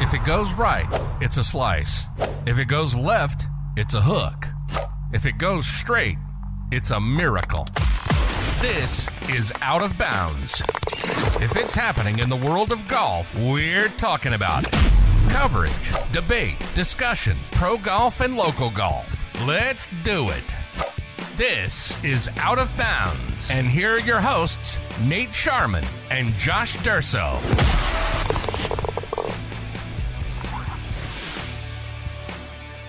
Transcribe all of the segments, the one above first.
If it goes right, it's a slice. If it goes left, it's a hook. If it goes straight, it's a miracle. This is Out of Bounds. If it's happening in the world of golf, we're talking about it. Coverage, debate, discussion, pro golf and local golf. Let's do it. This is Out of Bounds. And here are your hosts, Nate Sharman and Josh Durso.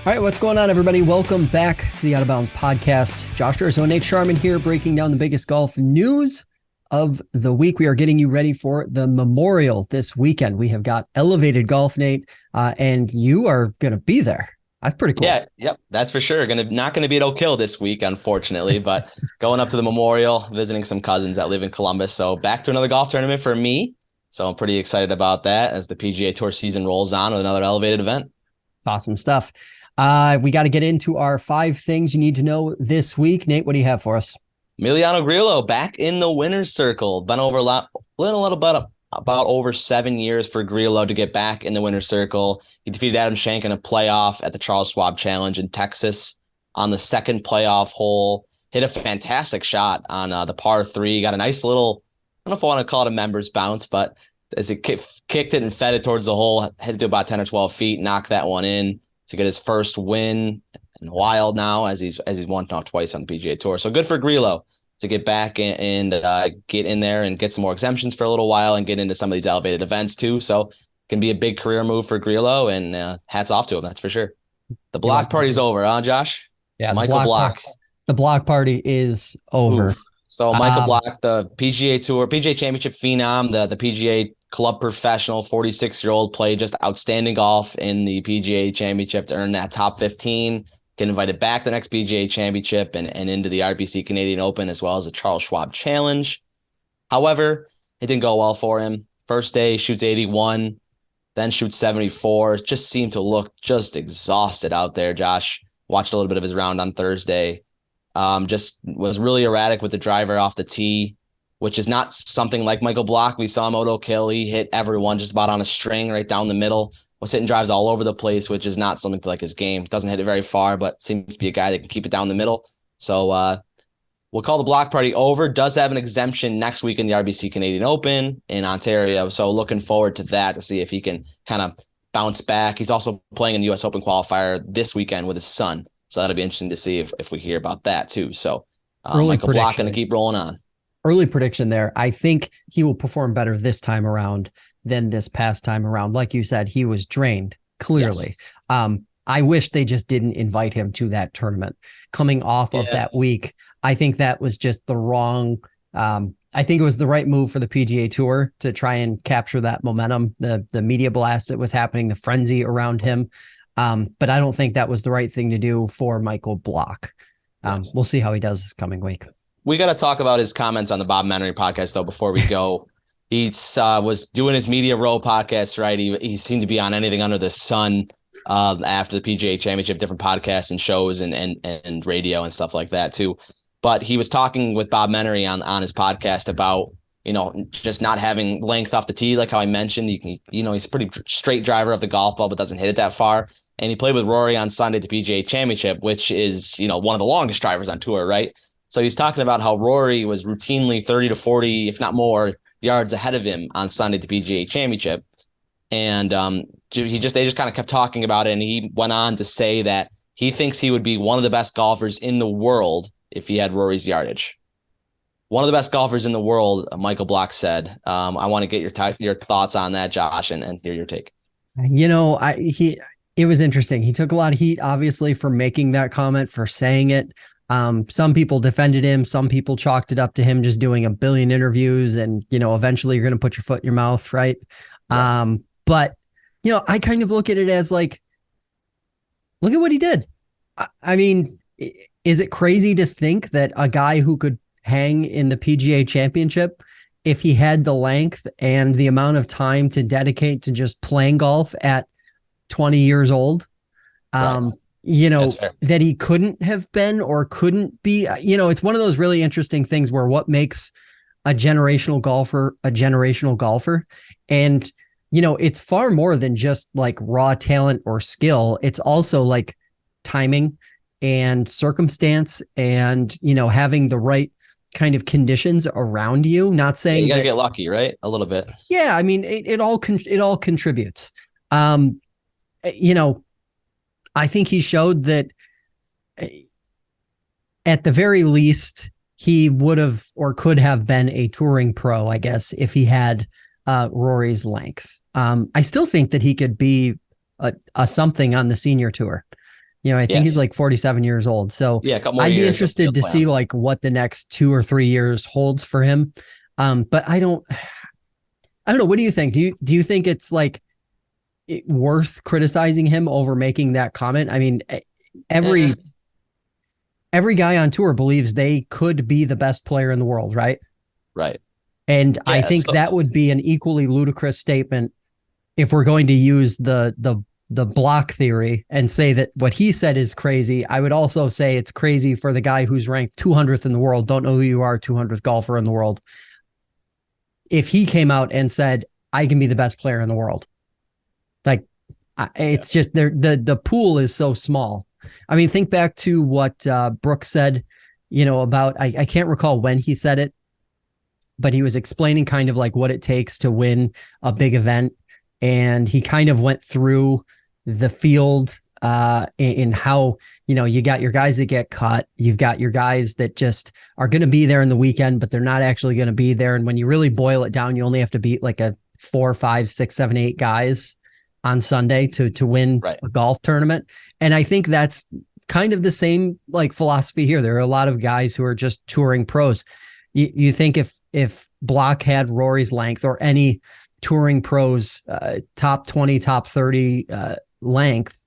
All right, what's going on, everybody? Welcome back to the Out of Bounds podcast. Josh Durso and Nate Sharman here, breaking down the biggest golf news of the week. We are getting you ready for the Memorial this weekend. We have got elevated golf, Nate, and you are going to be there. That's pretty cool. Yeah, yep, that's for sure. Not going to be at Oak Hill this week, unfortunately, but going up to the Memorial, visiting some cousins that live in Columbus. So back to another golf tournament for me. So I'm pretty excited about that as the PGA Tour season rolls on with another elevated event. Awesome stuff. We got to get into our 5 things you need to know this week. Nate, what do you have for us? Emiliano Grillo back in the winner's circle. Been over about over 7 years for Grillo to get back in the winner's circle. He defeated Adam Schenk in a playoff at the Charles Schwab Challenge in Texas on the second playoff hole. Hit a fantastic shot on the par 3. Got a nice little, I don't know if I want to call it a members bounce, but as it kicked it and fed it towards the hole, headed to about 10 or 12 feet, knocked that one in to get his first win in a while now, as he's won now twice on the PGA Tour. So good for Grillo to get back and get in there and get some more exemptions for a little while and get into some of these elevated events too. So can be a big career move for Grillo, and hats off to him, that's for sure. The block party's over, huh, Josh? Yeah, Michael Block. The block party is over. Oof. So Michael Block, the PGA Tour, PGA Championship phenom, the PGA Club professional, 46-year-old, played just outstanding golf in the PGA Championship to earn that top 15. Get invited back to the next PGA Championship and into the RBC Canadian Open, as well as the Charles Schwab Challenge. However, it didn't go well for him. First day, shoots 81, then shoots 74. Just seemed to look just exhausted out there, Josh. Watched a little bit of his round on Thursday. Just was really erratic with the driver off the tee, which is not something like Michael Block. We saw him at Oak Hill. He hit everyone just about on a string right down the middle. Was hitting drives all over the place, which is not something to like his game. Doesn't hit it very far, but seems to be a guy that can keep it down the middle. So we'll call the block party over. Does have an exemption next week in the RBC Canadian Open in Ontario. So looking forward to that to see if he can kind of bounce back. He's also playing in the US Open qualifier this weekend with his son. So that'll be interesting to see if we hear about that too. So Michael Block going to keep rolling on. Early prediction there. I think he will perform better this time around than this past time around. Like you said, he was drained, clearly. Yes. I wish they just didn't invite him to that tournament. Coming off of that week, I think that was just the wrong... I think it was the right move for the PGA Tour to try and capture that momentum, the media blast that was happening, the frenzy around him. But I don't think that was the right thing to do for Michael Block. Yes. We'll see how he does this coming week. We got to talk about his comments on the Bob Menery podcast, though, before we go. He was doing his Media Row podcast, right? He seemed to be on anything under the sun after the PGA Championship, different podcasts and shows and radio and stuff like that, too. But he was talking with Bob Menery on his podcast about, just not having length off the tee, like how I mentioned. He's a pretty straight driver of the golf ball, but doesn't hit it that far. And he played with Rory on Sunday at the PGA Championship, which is, one of the longest drivers on tour, right? So he's talking about how Rory was routinely 30 to 40, if not more, yards ahead of him on Sunday at the PGA Championship. And they just kind of kept talking about it. And he went on to say that he thinks he would be one of the best golfers in the world if he had Rory's yardage. One of the best golfers in the world, Michael Block said. I want to get your thoughts on that, Josh, and hear your take. It was interesting. He took a lot of heat, obviously, for making that comment, for saying it. Some people defended him. Some people chalked it up to him just doing a billion interviews and, eventually you're going to put your foot in your mouth. Right. Yeah. But, I kind of look at it as like, look at what he did. I mean, is it crazy to think that a guy who could hang in the PGA Championship, if he had the length and the amount of time to dedicate to just playing golf at 20 years old, right, that he couldn't have been or couldn't be, it's one of those really interesting things where what makes a generational golfer a generational golfer. And it's far more than just like raw talent or skill. It's also like timing and circumstance and, having the right kind of conditions around you. Not saying you gotta that, get lucky, right? A little bit. yeah, I mean, it all contributes. Um, I think he showed that at the very least, he would have or could have been a touring pro, I guess, if he had Rory's length. I still think that he could be a something on the senior tour. I think he's like 47 years old. So yeah, a couple more I'd be years interested to see like what the next 2 or 3 years holds for him. But I don't know. What do you think? Do you think it's like worth criticizing him over making that comment? I mean, every guy on tour believes they could be the best player in the world, right? Right. And I think that would be an equally ludicrous statement if we're going to use the block theory and say that what he said is crazy. I would also say it's crazy for the guy who's ranked 200th in the world. Don't know who you are, 200th golfer in the world. If he came out and said, I can be the best player in the world. Like, it's just the pool is so small. I mean, think back to what Brooks said, about, I can't recall when he said it, but he was explaining kind of like what it takes to win a big event. And he kind of went through the field in how, you got your guys that get cut. You've got your guys that just are going to be there in the weekend, but they're not actually going to be there. And when you really boil it down, you only have to beat like a 4, 5, 6, 7, 8 guys on Sunday to win a golf tournament. And I think that's kind of the same like philosophy here. There are a lot of guys who are just touring pros. You think if Block had Rory's length or any touring pros top 20, top 30 length,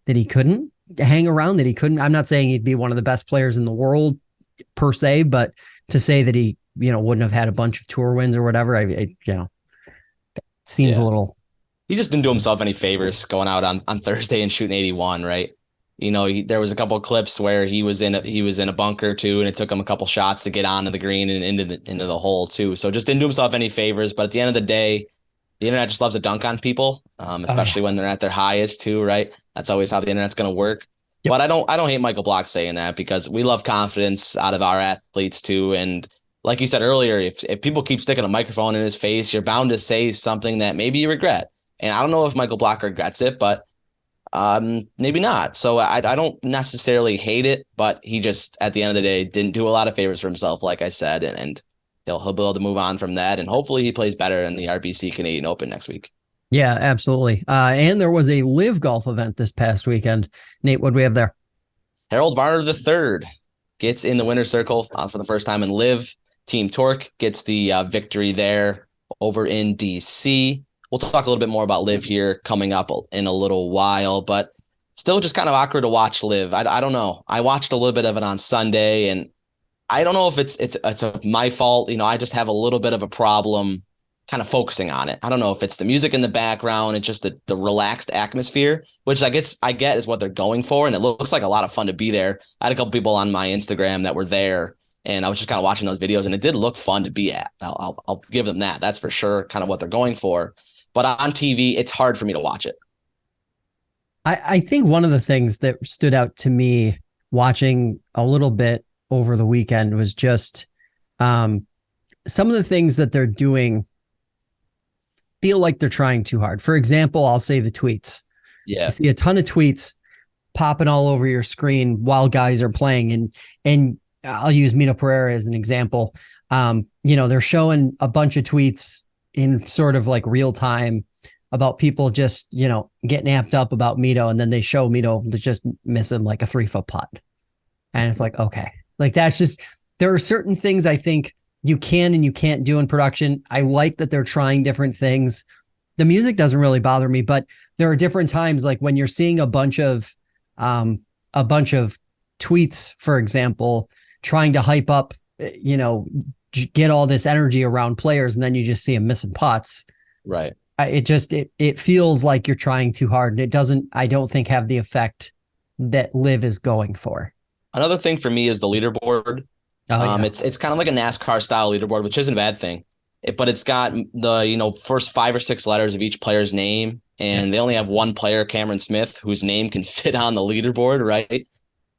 that he couldn't hang around, that he couldn't. I'm not saying he'd be one of the best players in the world per se, but to say that he, wouldn't have had a bunch of tour wins or whatever, seems a little. He just didn't do himself any favors going out on Thursday and shooting 81, right? There was a couple of clips where he was in a bunker too, and it took him a couple shots to get onto the green and into the hole too. So just didn't do himself any favors. But at the end of the day, the internet just loves to dunk on people, especially when they're at their highest too, right? That's always how the internet's going to work. Yep. But I don't hate Michael Block saying that, because we love confidence out of our athletes too. And like you said earlier, if people keep sticking a microphone in his face, you're bound to say something that maybe you regret. And I don't know if Michael Block regrets it, but maybe not. So I don't necessarily hate it, but he just, at the end of the day, didn't do a lot of favors for himself, like I said, and he'll be able to move on from that. And hopefully he plays better in the RBC Canadian Open next week. Yeah, absolutely. And there was a LIV golf event this past weekend. Nate, what do we have there? Harold Varner III gets in the winner's circle for the first time in LIV. Team Torque gets the victory there over in DC. We'll talk a little bit more about LIV here coming up in a little while, but still just kind of awkward to watch LIV. I don't know. I watched a little bit of it on Sunday, and I don't know if it's my fault. I just have a little bit of a problem kind of focusing on it. I don't know if it's the music in the background and just the relaxed atmosphere, which I get is what they're going for. And it looks like a lot of fun to be there. I had a couple people on my Instagram that were there, and I was just kind of watching those videos, and it did look fun to be at. I'll give them that. That's for sure kind of what they're going for. But on TV, it's hard for me to watch it. I think one of the things that stood out to me watching a little bit over the weekend was just some of the things that they're doing feel like they're trying too hard. For example, I'll say the tweets. Yeah. You see a ton of tweets popping all over your screen while guys are playing. And I'll use Mito Pereira as an example. They're showing a bunch of tweets in sort of like real time about people just, getting amped up about Mito. And then they show Mito to just miss him like a 3-foot putt. And it's like, okay, like that's just, there are certain things I think you can and you can't do in production. I like that they're trying different things. The music doesn't really bother me, but there are different times, like when you're seeing a bunch of tweets, for example, trying to hype up, get all this energy around players, and then you just see them missing putts. Right. It feels like you're trying too hard, and it doesn't, I don't think, have the effect that LIV is going for. Another thing for me is the leaderboard. It's kind of like a NASCAR style leaderboard, which isn't a bad thing. but it's got the, first 5 or 6 letters of each player's name. And they only have one player, Cameron Smith, whose name can fit on the leaderboard, right?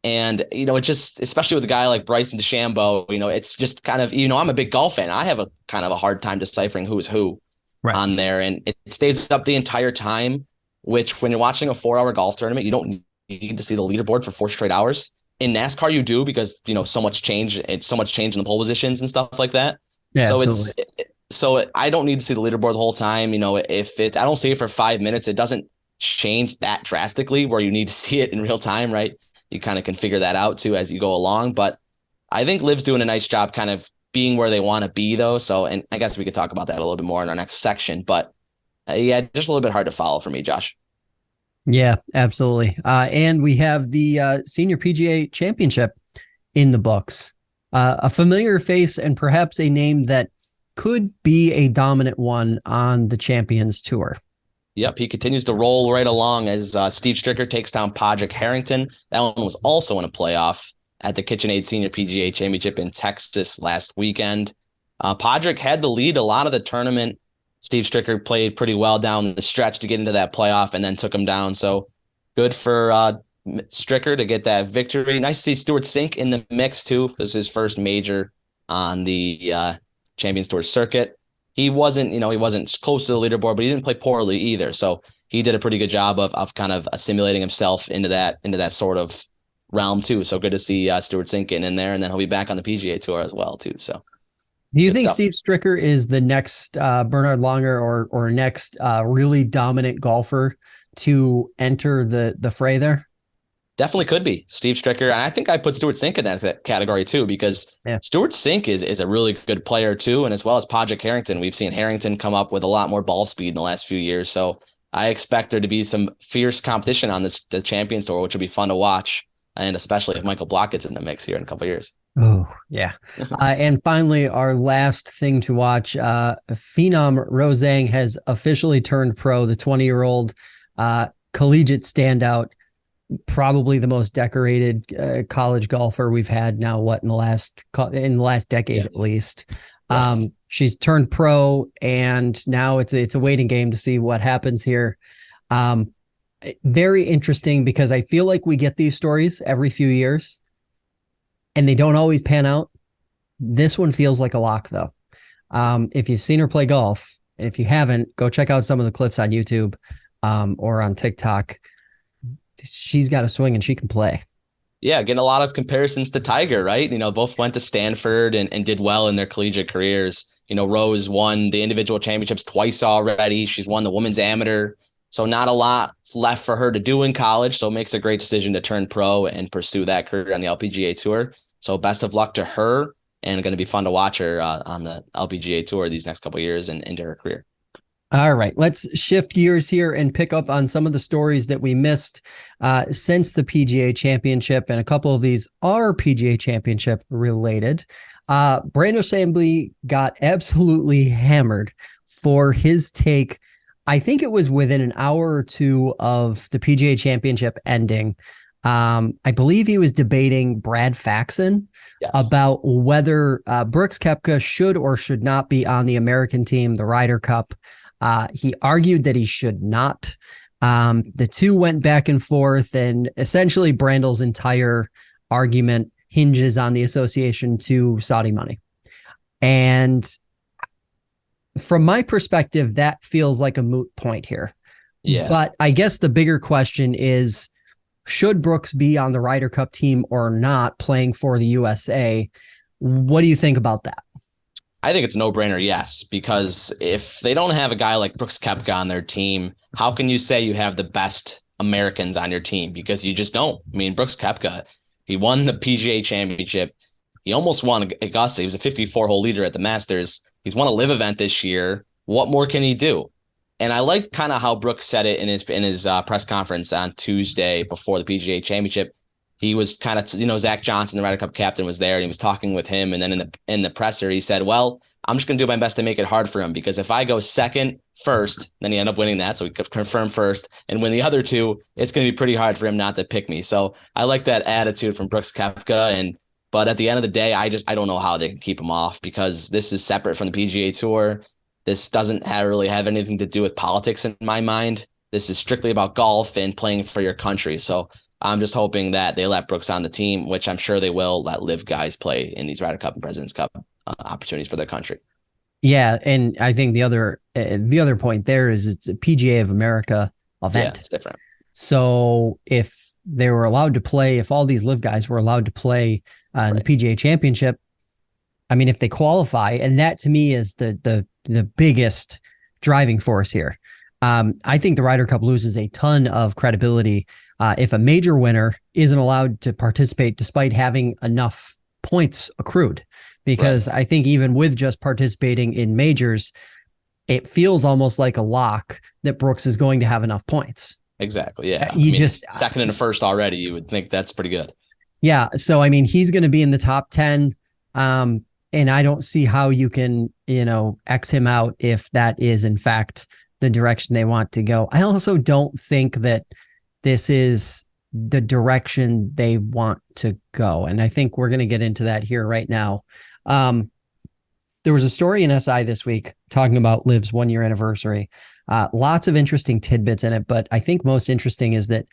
And, it just, especially with a guy like Bryson DeChambeau, it's just kind of, I'm a big golf fan. I have a kind of a hard time deciphering who's who on there. And it stays up the entire time, which when you're watching a 4-hour golf tournament, you don't need to see the leaderboard for 4 straight hours. In NASCAR, you do, because, so much change. It's so much change in the pole positions and stuff like that. Yeah, so absolutely. So I don't need to see the leaderboard the whole time. If I don't see it for 5 minutes, it doesn't change that drastically where you need to see it in real time, right? You kind of can figure that out too as you go along. But I think Liv's doing a nice job kind of being where they want to be, though. So, and I guess we could talk about that a little bit more in our next section. But just a little bit hard to follow for me, Josh. Yeah, absolutely. And we have the Senior PGA Championship in the books. A familiar face and perhaps a name that could be a dominant one on the Champions Tour. Yep, he continues to roll right along as Steve Stricker takes down Padraig Harrington. That one was also in a playoff at the KitchenAid Senior PGA Championship in Texas last weekend. Padraig had the lead a lot of the tournament. Steve Stricker played pretty well down the stretch to get into that playoff and then took him down. So good for Stricker to get that victory. Nice to see Stuart Sink in the mix too. This is his first major on the Champions Tour circuit. He wasn't close to the leaderboard, but he didn't play poorly either. So he did a pretty good job of kind of assimilating himself into that sort of realm too. So good to see Stuart Sink getting in there, and then he'll be back on the PGA Tour as well too. So, do you think Steve Stricker is the next Bernhard Langer or next really dominant golfer to enter the fray there? Definitely could be Steve Stricker. And I think I put Stuart Sink in that category too, because Stuart Sink is a really good player too. And as well as Padraig Harrington, we've seen Harrington come up with a lot more ball speed in the last few years. So I expect there to be some fierce competition on the Champions Tour, which will be fun to watch. And especially if Michael Block gets in the mix here in a couple of years. Oh, yeah. And finally, our last thing to watch, Phenom Rozang has officially turned pro, the 20-year-old collegiate standout, probably the most decorated college golfer we've had now, in the last decade at least. She's turned pro, and now it's a waiting game to see what happens here. Very interesting, because I feel like we get these stories every few years and they don't always pan out. This one feels like a lock though. If you've seen her play golf, and if you haven't, go check out some of the clips on YouTube or on TikTok. She's got a swing and she can play. Yeah, getting a lot of comparisons to Tiger, right? Both went to Stanford and did well in their collegiate careers. Rose won the individual championships twice already. She's won the women's amateur. So not a lot left for her to do in college. So it makes a great decision to turn pro and pursue that career on the LPGA Tour. So best of luck to her, and going to be fun to watch her on the LPGA Tour these next couple of years and into her career. All right, let's shift gears here and pick up on some of the stories that we missed since the PGA Championship, and a couple of these are PGA Championship related. Brandon Chambly got absolutely hammered for his take. I think it was within an hour or two of the PGA Championship ending. I believe he was debating Brad Faxon about whether Brooks Koepka should or should not be on the American team, the Ryder Cup. He argued that he should not. The two went back and forth, and essentially Brandel's entire argument hinges on the association to Saudi money. And from my perspective, that feels like a moot point here. Yeah. But I guess the bigger question is, should Brooks be on the Ryder Cup team or not, playing for the USA? What do you think about that? I think it's a no-brainer, yes, because if they don't have a guy like Brooks Koepka on their team, how can you say you have the best Americans on your team? Because you just don't. I mean, Brooks Koepka, he won the PGA Championship. He almost won Augusta. He was a 54-hole leader at the Masters. He's won a LIV event this year. What more can he do? And I like kind of how Brooks said it in his press conference on Tuesday before the PGA Championship. He was kind of, Zach Johnson, the Ryder Cup captain, was there, and he was talking with him. And then in the presser, he said, well, I'm just going to do my best to make it hard for him, because if I go second, first, then he ended up winning that. So we could confirm first and win the other two. It's going to be pretty hard for him not to pick me. So I like that attitude from Brooks Koepka. And But at the end of the day, I don't know how they can keep him off, because this is separate from the PGA Tour. This doesn't really have anything to do with politics in my mind. This is strictly about golf and playing for your country. So I'm just hoping that they let Brooks on the team, which I'm sure they will let LIV guys play in these Ryder Cup and President's Cup opportunities for their country. Yeah, and I think the other point there is it's a PGA of America event. Yeah, it's different. So if they were allowed to play, if all these LIV guys were allowed to play in the PGA Championship, I mean, if they qualify, and that to me is the biggest driving force here. I think the Ryder Cup loses a ton of credibility if a major winner isn't allowed to participate despite having enough points accrued. Because I think even with just participating in majors, it feels almost like a lock that Brooks is going to have enough points. Exactly. Yeah. Just second and a first already, you would think that's pretty good. Yeah. So, I mean, he's going to be in the top 10. And I don't see how you can, X him out if that is in fact the direction they want to go. I also don't think that this is the direction they want to go. And I think we're going to get into that here right now. There was a story in SI this week talking about LIV's 1 year anniversary. Lots of interesting tidbits in it, but I think most interesting is that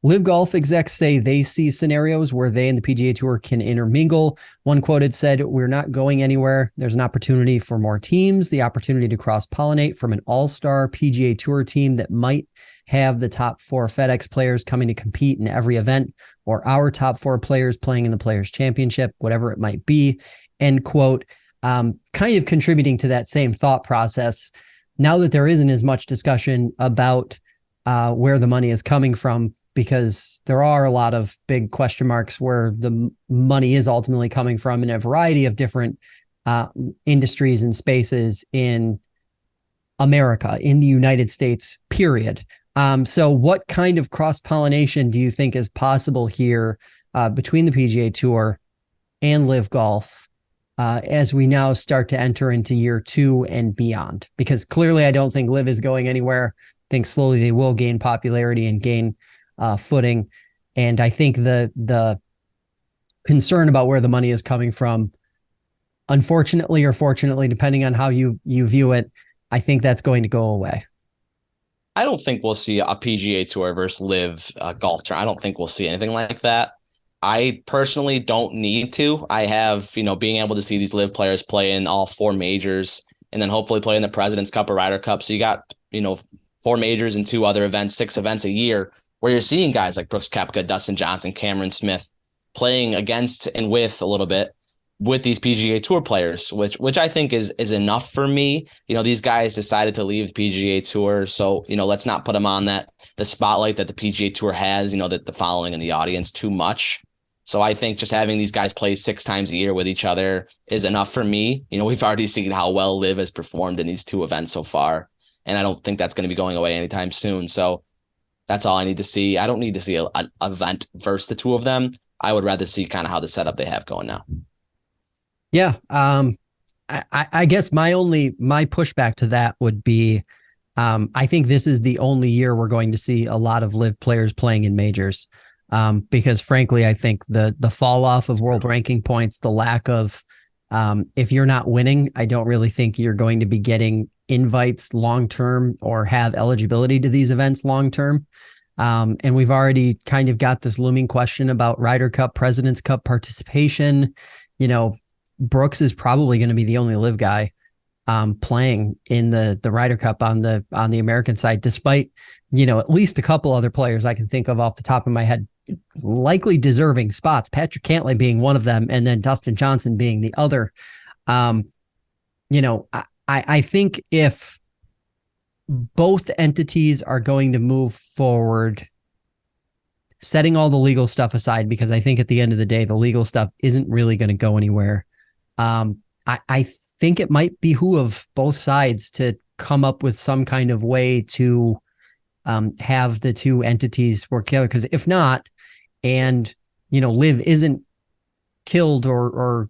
LIV Golf execs say they see scenarios where they and the PGA Tour can intermingle. One quoted said, "We're not going anywhere. There's an opportunity for more teams, the opportunity to cross-pollinate from an all-star PGA Tour team that might have the top 4 FedEx players coming to compete in every event, or our top 4 players playing in the Players Championship, whatever it might be," end quote. Kind of contributing to that same thought process. Now that there isn't as much discussion about where the money is coming from, because there are a lot of big question marks where the money is ultimately coming from in a variety of different industries and spaces in America, in the United States, period. So what kind of cross-pollination do you think is possible here between the PGA Tour and LIV Golf as we now start to enter into year 2 and beyond? Because clearly I don't think LIV is going anywhere. I think slowly they will gain popularity and gain footing. And I think the concern about where the money is coming from, unfortunately or fortunately, depending on how you view it, I think that's going to go away. I don't think we'll see a PGA Tour versus LIV golf tour. I don't think we'll see anything like that. I personally don't need to. I have, being able to see these LIV players play in all 4 majors and then hopefully play in the President's Cup or Ryder Cup. So you got, 4 majors and 2 other events, 6 events a year, where you're seeing guys like Brooks Koepka, Dustin Johnson, Cameron Smith playing against and with a little bit with these PGA Tour players, which I think is enough for me. These guys decided to leave the PGA Tour. So, let's not put them on the spotlight that the PGA Tour has, that the following in the audience too much. So I think just having these guys play 6 times a year with each other is enough for me. We've already seen how well LIV has performed in these 2 events so far, and I don't think that's going to be going away anytime soon. So that's all I need to see. I don't need to see an event versus the 2 of them. I would rather see kind of how the setup they have going now. Yeah. I guess my pushback to that would be, I think this is the only year we're going to see a lot of LIV players playing in majors. Because frankly, I think the fall off of world ranking points, the lack of, if you're not winning, I don't really think you're going to be getting invites long-term or have eligibility to these events long-term. And we've already kind of got this looming question about Ryder Cup, President's Cup participation. Brooks is probably going to be the only LIV guy playing in the Ryder Cup on the American side, despite, at least a couple other players I can think of off the top of my head likely deserving spots, Patrick Cantlay being one of them, and then Dustin Johnson being the other. I think if both entities are going to move forward, setting all the legal stuff aside, because I think at the end of the day, the legal stuff isn't really going to go anywhere. I think it might behoove both sides to come up with some kind of way to have the 2 entities work together. Because if not, and LIV isn't killed or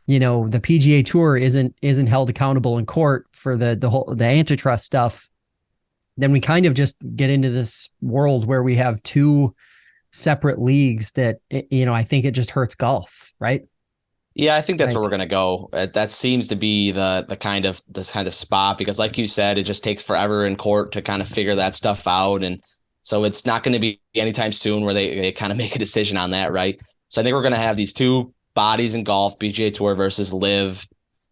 the PGA Tour isn't held accountable in court for the antitrust stuff, then we kind of just get into this world where we have 2 separate leagues that I think it just hurts golf, right? Yeah, I think that's where Like, we're gonna go. That seems to be this kind of spot because, like you said, it just takes forever in court to kind of figure that stuff out, and so it's not going to be anytime soon where they kind of make a decision on that, right? So I think we're gonna have these two bodies in golf: PGA Tour versus LIV.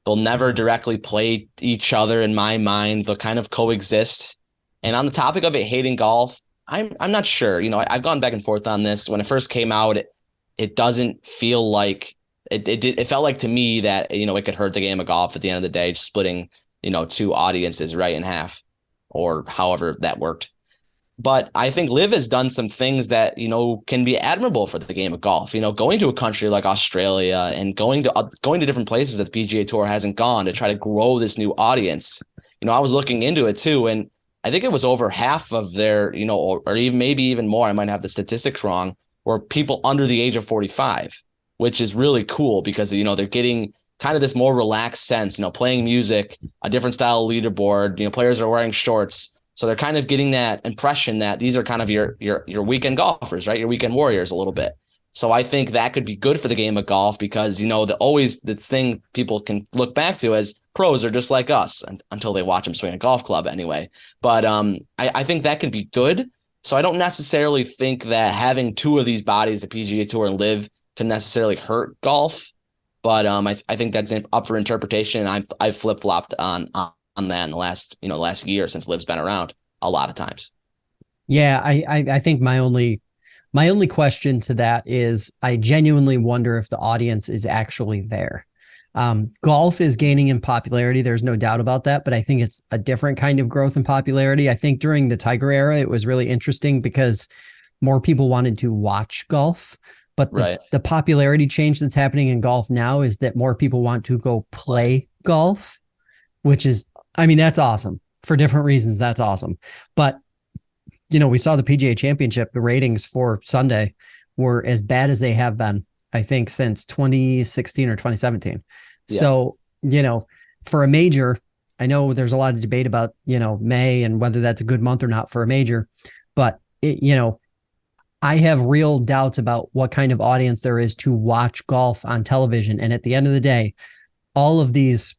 They'll never directly play each other in my mind. They'll kind of coexist. And on the topic of it hating golf, I'm not sure. I've gone back and forth on this. When it first came out, it doesn't feel like it felt like to me that it could hurt the game of golf at the end of the day, just splitting two audiences right in half, or however that worked. But I think LIV has done some things that can be admirable for the game of golf. Going to a country like Australia and going to different places that the PGA Tour hasn't gone to try to grow this new audience. I was looking into it too, and I think it was over half of their or even maybe even more. I might have the statistics wrong. Were people under the age of 45. Which is really cool because, they're getting kind of this more relaxed sense, playing music, a different style of leaderboard, players are wearing shorts. So they're kind of getting that impression that these are kind of your weekend golfers, right? Your weekend warriors a little bit. So I think that could be good for the game of golf because, the thing people can look back to as pros are just like us until they watch them swing a golf club anyway. But I think that could be good. So I don't necessarily think that having two of these bodies, the PGA Tour and LIV, can necessarily hurt golf, but I think that's up for interpretation. I've flip flopped on that in the last year since LIV's been around a lot of times. yeah, I think my only question to that is I genuinely wonder if the audience is actually there. Golf is gaining in popularity. There's no doubt about that, but I think it's a different kind of growth in popularity. I think during the Tiger era, it was really interesting because more people wanted to watch golf. But the popularity change that's happening in golf now is that more people want to go play golf, which is, that's awesome for different reasons. That's awesome. But, we saw the PGA Championship, the ratings for Sunday were as bad as they have been, I think, since 2016 or 2017. Yeah. So, for a major, I know there's a lot of debate about, May and whether that's a good month or not for a major, but I have real doubts about what kind of audience there is to watch golf on television. And at the end of the day, all of these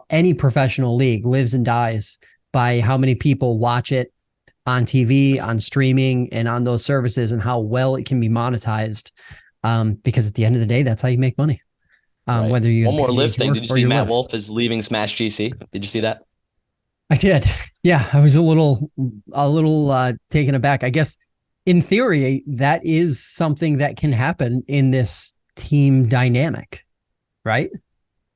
any professional league lives and dies by how many people watch it on TV, on streaming, and on those services and how well it can be monetized. Because at the end of the day, that's how you make money. Right. Whether you One more LIV thing. Did you see Matt Wolff is leaving Smash GC? Did you see that? I did. Yeah, I was a little taken aback. I guess in theory, that is something that can happen in this team dynamic, right?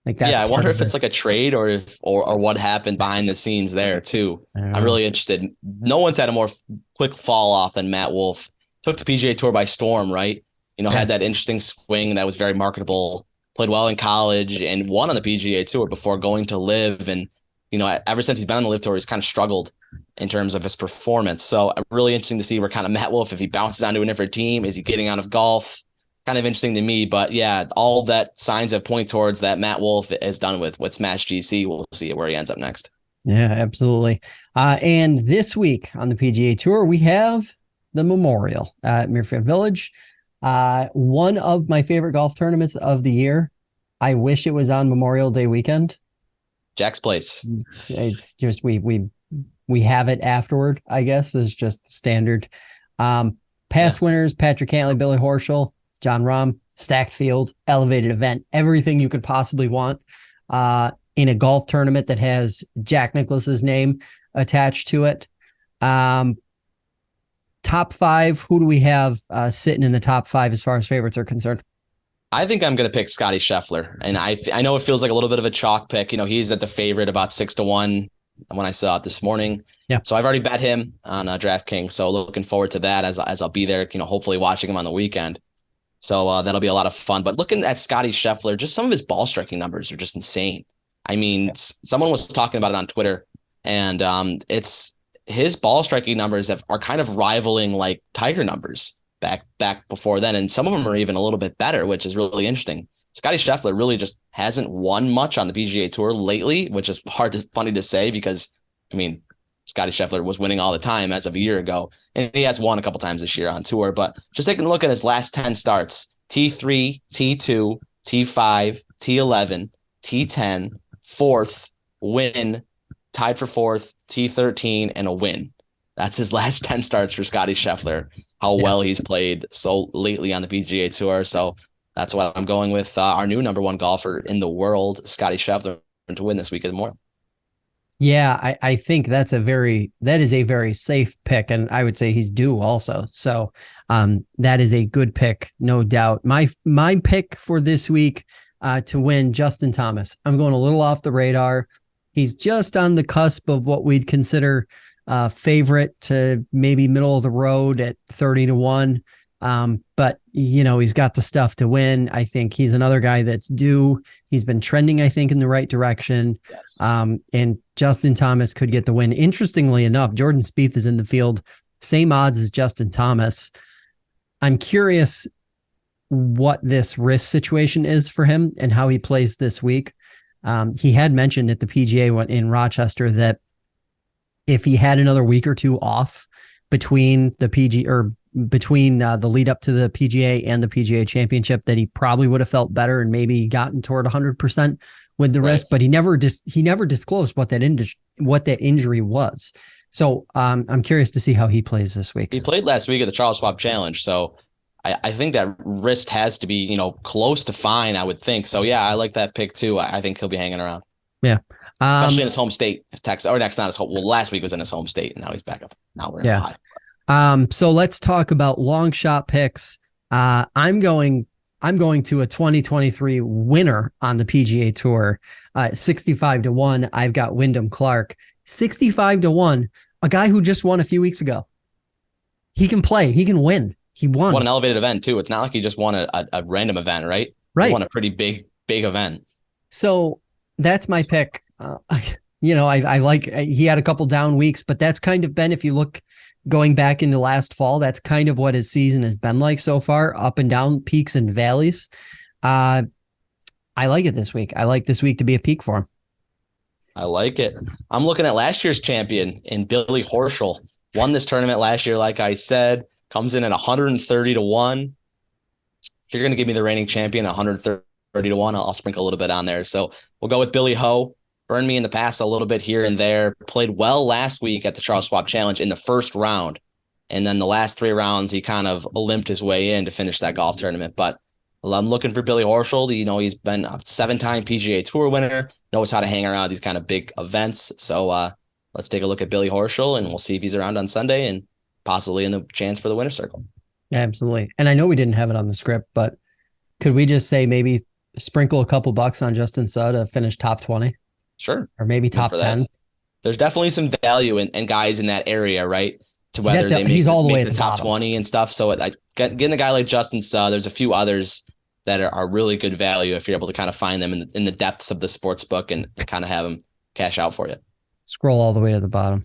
Like that's I wonder if it's like a trade or what happened behind the scenes there too. I'm really interested. No one's had a more quick fall off than Matt Wolff. Took the PGA Tour by storm, right? Had that interesting swing that was very marketable. Played well in college and won on the PGA Tour before going to LIV. And ever since he's been on the LIV Tour, he's kind of struggled in terms of his performance. So really interesting to see where kind of Matt Wolff, if he bounces onto a different team, is he getting out of golf? Kind of interesting to me, but yeah, all that signs have point towards that Matt Wolff is done with Smash GC. We'll see where he ends up next. Yeah, absolutely. And this week on the PGA Tour, we have the Memorial at Muirfield Village. One of my favorite golf tournaments of the year. I wish it was on Memorial Day weekend. Jack's Place. It's just we have it afterward, I guess. It's just standard. Past winners: Patrick Cantlay, Billy Horschel, John Rahm, stacked field, elevated event, everything you could possibly want in a golf tournament that has Jack Nicklaus's name attached to it. Top five, who do we have sitting in the top five as far as favorites are concerned? I think I'm going to pick Scotty Scheffler, and I know it feels like a little bit of a chalk pick. He's at the favorite about 6-1 when I saw it this morning. Yeah. So I've already bet him on DraftKings. So looking forward to that as I'll be there, hopefully watching him on the weekend. So that'll be a lot of fun. But looking at Scotty Scheffler, just some of his ball striking numbers are just insane. Someone was talking about it on Twitter, and it's his ball striking numbers are kind of rivaling like Tiger numbers back before then, and some of them are even a little bit better, which is really interesting. Scotty Scheffler really just hasn't won much on the PGA Tour lately, which is funny to say because Scotty Scheffler was winning all the time as of a year ago, and he has won a couple times this year on tour. But just taking a look at his last 10 starts, T3, T2, T5, T11, T10, fourth, win, tied for fourth, T13, and a win. That's his last 10 starts for Scotty Scheffler, how well he's played so lately on the PGA Tour. So that's why I'm going with our new number one golfer in the world, Scotty Scheffler, to win this weekend more. Yeah, I think that is a very safe pick, and I would say he's due also. So that is a good pick, no doubt. My pick for this week to win, Justin Thomas. I'm going a little off the radar. He's just on the cusp of what we'd consider favorite to maybe middle of the road at 30-1. But he's got the stuff to win. I think he's another guy that's due. He's been trending, I think, in the right direction. Yes. And Justin Thomas could get the win. Interestingly enough, Jordan Spieth is in the field, same odds as Justin Thomas. I'm curious what this risk situation is for him and how he plays this week. He had mentioned at the PGA in Rochester that if he had another week or two off between the the lead up to the PGA and the PGA Championship, that he probably would have felt better and maybe gotten toward 100% with the risk. But he never disclosed what that injury was. So I'm curious to see how he plays this week. He played last week at the Charles Schwab Challenge, so I think that wrist has to be close to fine, I would think. So yeah, I like that pick too. I think he'll be hanging around. Yeah. Especially in his home state, Texas, or next, not his home. Well, last week was in his home state, and now he's back up. Now we're in Ohio. So let's talk about long shot picks. I'm going to a 2023 winner on the PGA Tour. 65-1. I've got Wyndham Clark. 65-1. A guy who just won a few weeks ago. He can play. He can win. He won an elevated event too. It's not like he just won a random event, right? Right. He won a pretty big event. So that's my pick. I like, he had a couple down weeks, but that's kind of been, if you look going back into last fall, that's kind of what his season has been like so far, up and down, peaks and valleys. I like it this week. I like this week to be a peak for him. I like it. I'm looking at last year's champion in Billy Horschel. Won this tournament last year, like I said, comes in at 130-1. If you're going to give me the reigning champion, 130-1, I'll sprinkle a little bit on there. So we'll go with Billy Ho. Burned me in the past a little bit here and there. Played well last week at the Charles Schwab Challenge in the first round. And then the last 3 rounds, he kind of limped his way in to finish that golf tournament. But I'm looking for Billy Horschel. He's been a 7-time PGA Tour winner, knows how to hang around these kind of big events. So let's take a look at Billy Horschel, and we'll see if he's around on Sunday and possibly in the chance for the winner's circle. Yeah, absolutely. And I know we didn't have it on the script, but could we just say maybe sprinkle a couple bucks on Justin Suh to finish top 20? Sure. Or maybe top 10. There's definitely some value in guys in that area, right? To whether they make all the way the top bottom. 20 and stuff. So getting a guy like Justin Suh, there's a few others that are really good value if you're able to kind of find them in the depths of the sports book and kind of have them cash out for you. Scroll all the way to the bottom.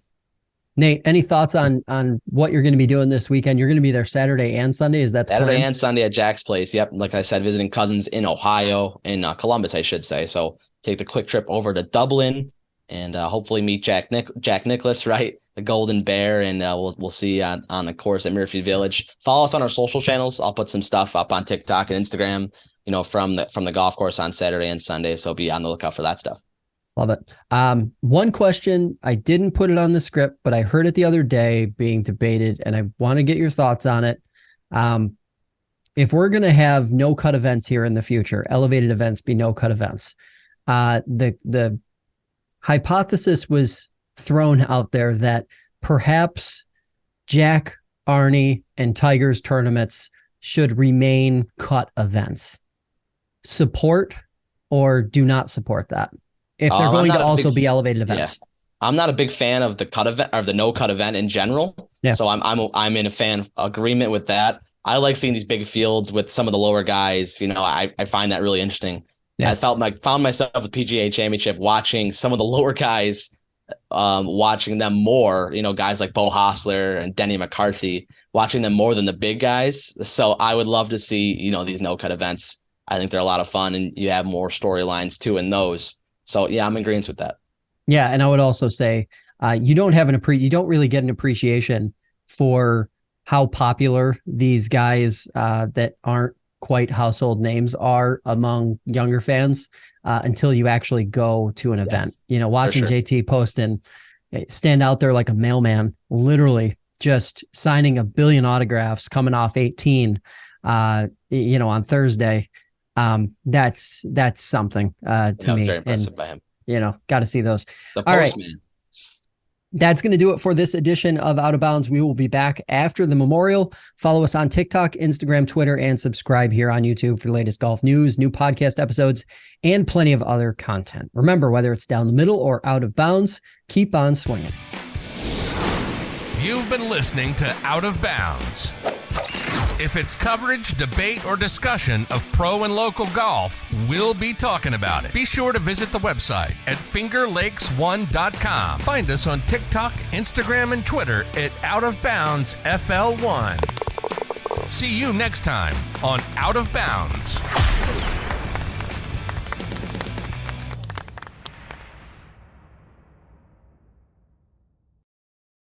Nate, any thoughts on what you're going to be doing this weekend? You're going to be there Saturday and Sunday. Is that the Saturday plan? and Sunday at Jack's place? Yep. Like I said, visiting cousins in Ohio, in Columbus, I should say. So take the quick trip over to Dublin and hopefully meet Jack Nicklaus, right? The Golden Bear, and we'll see on the course at Muirfield Village. Follow us on our social channels. I'll put some stuff up on TikTok and Instagram, from the golf course on Saturday and Sunday. So be on the lookout for that stuff. Love it. One question, I didn't put it on the script, but I heard it the other day being debated, and I want to get your thoughts on it. If we're going to have no cut events here in the future, elevated events be no cut events. The hypothesis was thrown out there that perhaps Jack, Arnie, and Tiger's tournaments should remain cut events. Support or do not support that? If they're going to also be elevated events. Yeah. I'm not a big fan of the cut event or the no cut event in general. Yeah. So I'm in a fan agreement with that. I like seeing these big fields with some of the lower guys. I find that really interesting. Yeah. I found myself with PGA Championship watching some of the lower guys, watching them more, guys like Bo Hostler and Denny McCarthy, watching them more than the big guys. So I would love to see, these no cut events. I think they're a lot of fun and you have more storylines too in those. So yeah, I'm in agreement with that. Yeah. And I would also say, you don't really get an appreciation for how popular these guys that aren't quite household names are among younger fans until you actually go to an event. You know, watching JT Poston stand out there like a mailman, literally just signing 1 billion autographs coming off 18, you know, on Thursday. That's something to me. Very impressive by him. You know, got to see those. The All Postman. right. That's going to do it for this edition of Out of Bounds. We will be back after the Memorial. Follow us on TikTok, Instagram, Twitter, and subscribe here on YouTube for the latest golf news, new podcast episodes, and plenty of other content. Remember, whether it's down the middle or out of bounds, keep on swinging. You've been listening to Out of Bounds. If it's coverage, debate, or discussion of pro and local golf, we'll be talking about it. Be sure to visit the website at fingerlakes1.com. Find us on TikTok, Instagram, and Twitter at OutOfBoundsFL1. See you next time on Out of Bounds.